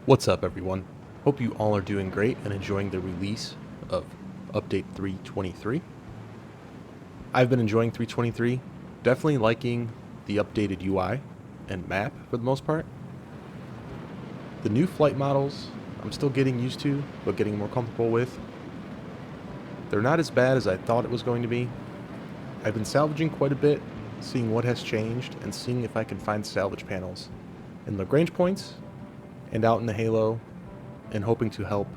What's up, everyone? Hope you all are doing great and enjoying the release of Update 3.23. I've been enjoying 3.23, definitely liking the updated UI and map for the most part. The new flight models I'm still getting used to, but getting more comfortable with. They're not as bad as I thought it was going to be. I've been salvaging quite a bit, seeing what has changed, and seeing if I can find salvage panels in Lagrange points and out in the Halo, and hoping to help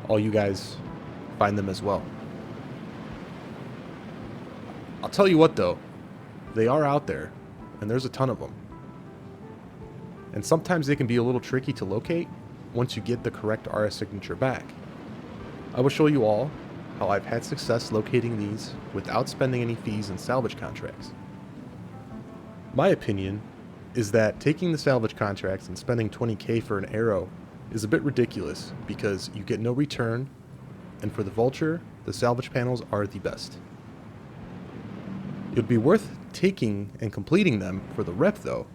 all you guys find them as well. I'll tell you what though, they are out there, and there's a ton of them. And sometimes they can be a little tricky to locate once you get the correct RS signature back. I will show you all how I've had success locating these without spending any fees in salvage contracts. My opinion is that taking the salvage contracts and spending 20k for an arrow is a bit ridiculous because you get no return, and for the Vulture, the salvage panels are the best. It would be worth taking and completing them for the rep though,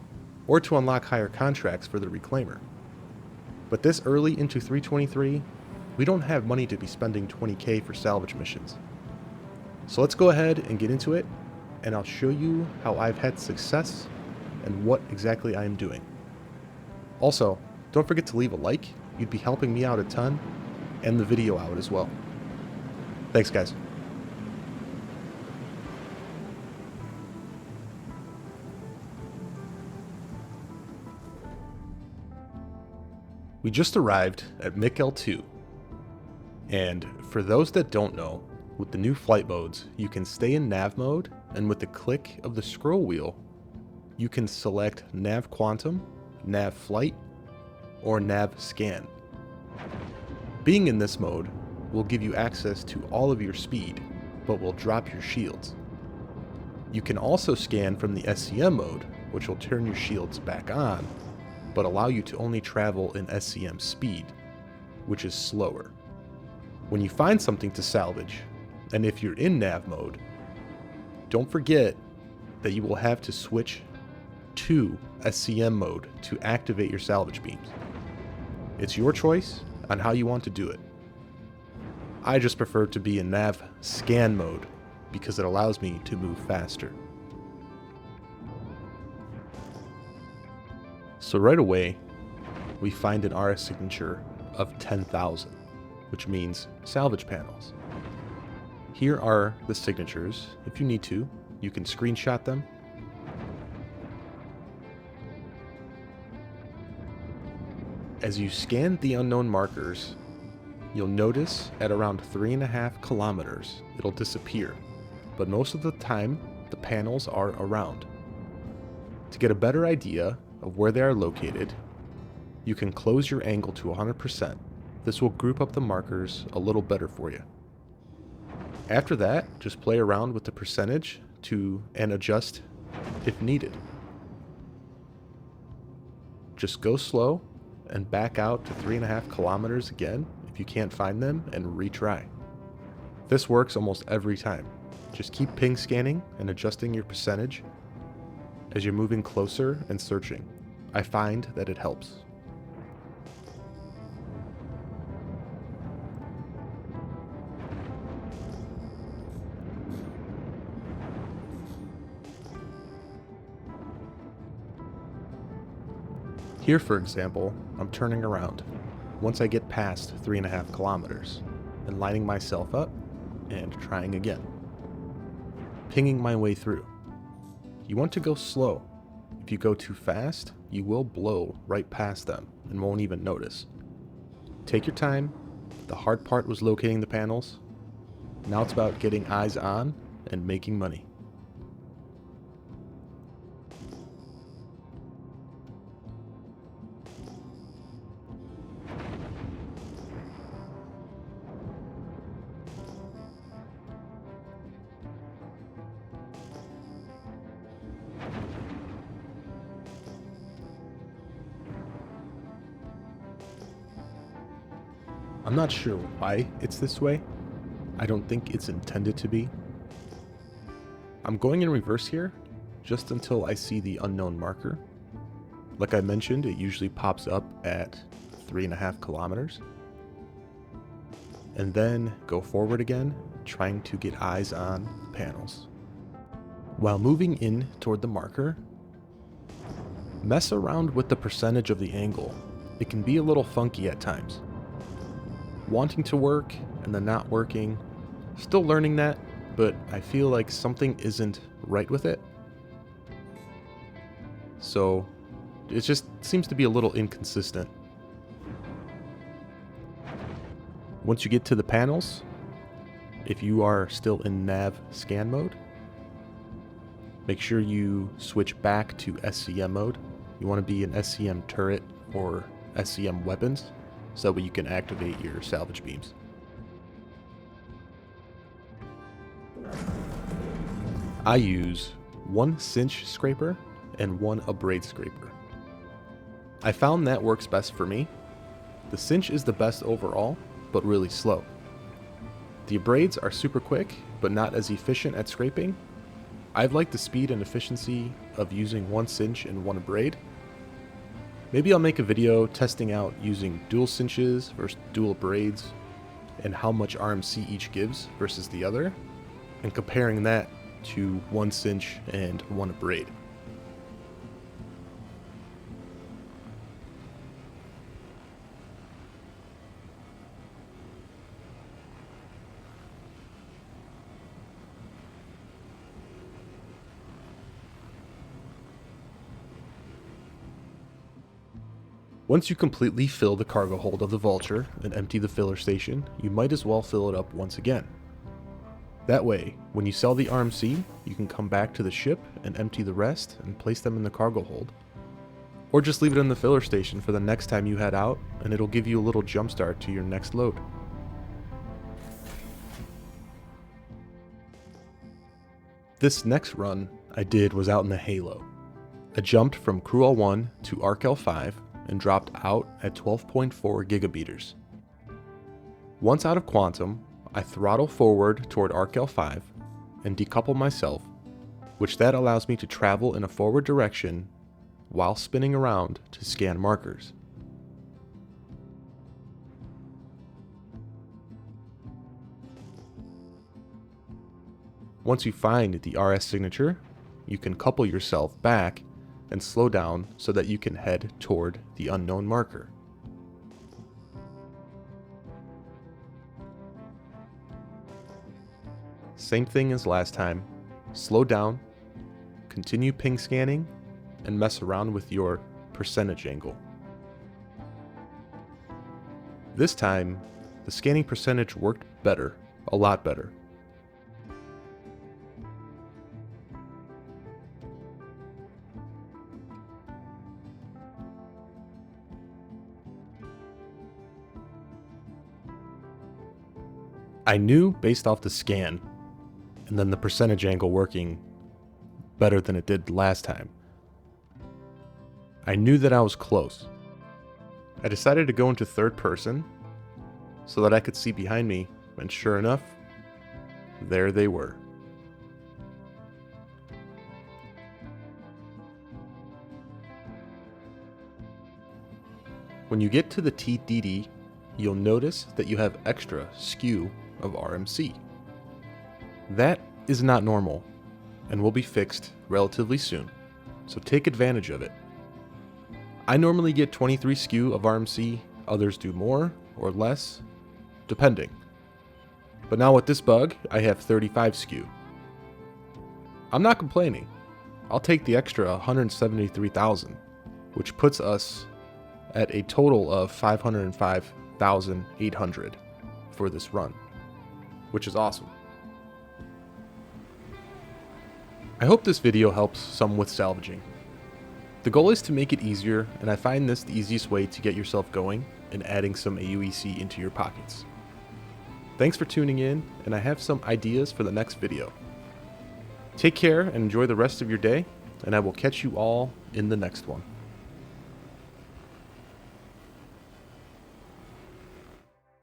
or to unlock higher contracts for the reclaimer. But this early into 3.23, we don't have money to be spending 20k for salvage missions. So let's go ahead and get into it, and I'll show you how I've had success and what exactly I am doing. Also, don't forget to leave a like, you'd be helping me out a ton, and the video out as well. Thanks guys. We just arrived at MIC 2, and for those that don't know, with the new flight modes, you can stay in nav mode, and with the click of the scroll wheel, you can select nav quantum, nav flight, or nav scan. Being in this mode will give you access to all of your speed, but will drop your shields. You can also scan from the SCM mode, which will turn your shields back on, but allow you to only travel in SCM speed, which is slower. When you find something to salvage, and if you're in nav mode, don't forget that you will have to switch to SCM mode to activate your salvage beams. It's your choice on how you want to do it. I just prefer to be in nav scan mode because it allows me to move faster. So right away, we find an RS signature of 10,000, which means salvage panels. Here are the signatures. If you need to, you can screenshot them. As you scan the unknown markers, you'll notice at around 3.5 kilometers, it'll disappear, but most of the time, the panels are around. To get a better idea of where they are located, you can close your angle to 100%. This will group up the markers a little better for you. After that, just play around with the percentage and adjust if needed. Just go slow and back out to 3.5 kilometers again if you can't find them and retry. This works almost every time. Just keep ping scanning and adjusting your percentage as you're moving closer and searching. I find that it helps. Here, for example, I'm turning around once I get past 3.5 kilometers and lining myself up and trying again. Pinging my way through. You want to go slow. If you go too fast, you will blow right past them and won't even notice. Take your time. The hard part was locating the panels. Now it's about getting eyes on and making money. I'm not sure why it's this way. I don't think it's intended to be. I'm going in reverse here, just until I see the unknown marker. Like I mentioned, it usually pops up at 3.5 kilometers. And then go forward again, trying to get eyes on the panels. While moving in toward the marker, mess around with the percentage of the angle. It can be a little funky at times. Wanting to work and then not working. Still learning that, but I feel like something isn't right with it. So it just seems to be a little inconsistent. Once you get to the panels, if you are still in nav scan mode, make sure you switch back to SCM mode. You want to be in SCM turret or SCM weapons, so that you can activate your salvage beams. I use one cinch scraper and one abrade scraper. I found that works best for me. The cinch is the best overall, but really slow. The abrades are super quick, but not as efficient at scraping. I've liked the speed and efficiency of using one cinch and one abrade. Maybe I'll make a video testing out using dual cinches versus dual abrades and how much RMC each gives versus the other, and comparing that to one cinch and one abrade. Once you completely fill the cargo hold of the Vulture and empty the filler station, you might as well fill it up once again. That way, when you sell the RMC, you can come back to the ship and empty the rest and place them in the cargo hold. Or just leave it in the filler station for the next time you head out, and it'll give you a little jump start to your next load. This next run I did was out in the Halo. I jumped from Crew L1 to Arc L5 and dropped out at 12.4 gigabeaters. Once out of Quantum, I throttle forward toward Arc L5 and decouple myself, which that allows me to travel in a forward direction while spinning around to scan markers. Once you find the RS signature, you can couple yourself back and slow down so that you can head toward the unknown marker. Same thing as last time. Slow down, continue ping scanning, and mess around with your percentage angle. This time, the scanning percentage worked better, a lot better. I knew based off the scan and then the percentage angle working better than it did last time. I knew that I was close. I decided to go into third person so that I could see behind me, and sure enough, there they were. When you get to the TDD, you'll notice that you have extra skew of RMC. That is not normal and will be fixed relatively soon, so take advantage of it. I normally get 23 skew of RMC, others do more or less, depending. But now with this bug, I have 35 skew. I'm not complaining. I'll take the extra 173,000, which puts us at a total of 505,800 for this run, which is awesome. I hope this video helps some with salvaging. The goal is to make it easier, and I find this the easiest way to get yourself going and adding some AUEC into your pockets. Thanks for tuning in, and I have some ideas for the next video. Take care and enjoy the rest of your day, and I will catch you all in the next one.